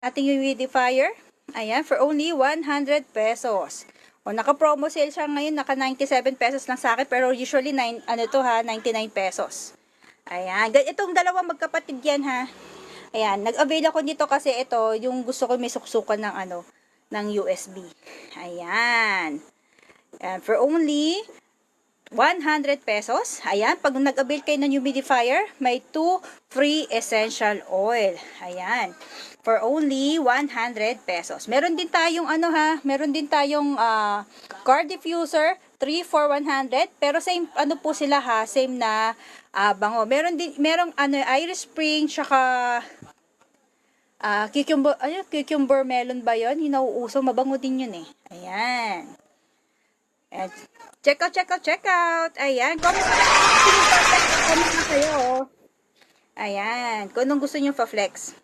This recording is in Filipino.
Ating humidifier. Ayan, for only 100 pesos. O, naka-promo sale siya ngayon, naka 97 pesos lang sa akin, pero usually 99 pesos. Ayan, itong dalawang magkapatid yan ha. Ayan, nag-avail ako nito kasi ito, yung gusto ko may suksukan ng ng USB. Ayan. And for only 100 pesos. Ayan, pag nag-avail kayo ng humidifier, may 2 free essential oil. Ayan. For only 100 pesos. Meron din tayong meron din tayong car diffuser, 3 for 100, pero same po sila ha, same na bango. Merong Irish Spring tsaka cucumber melon ba 'yon? Yung nauuso, mabango din 'yun eh. Ayan. And check out. Ayan, comment na kayo. Ayan, kung anong gusto niyo pa-flex.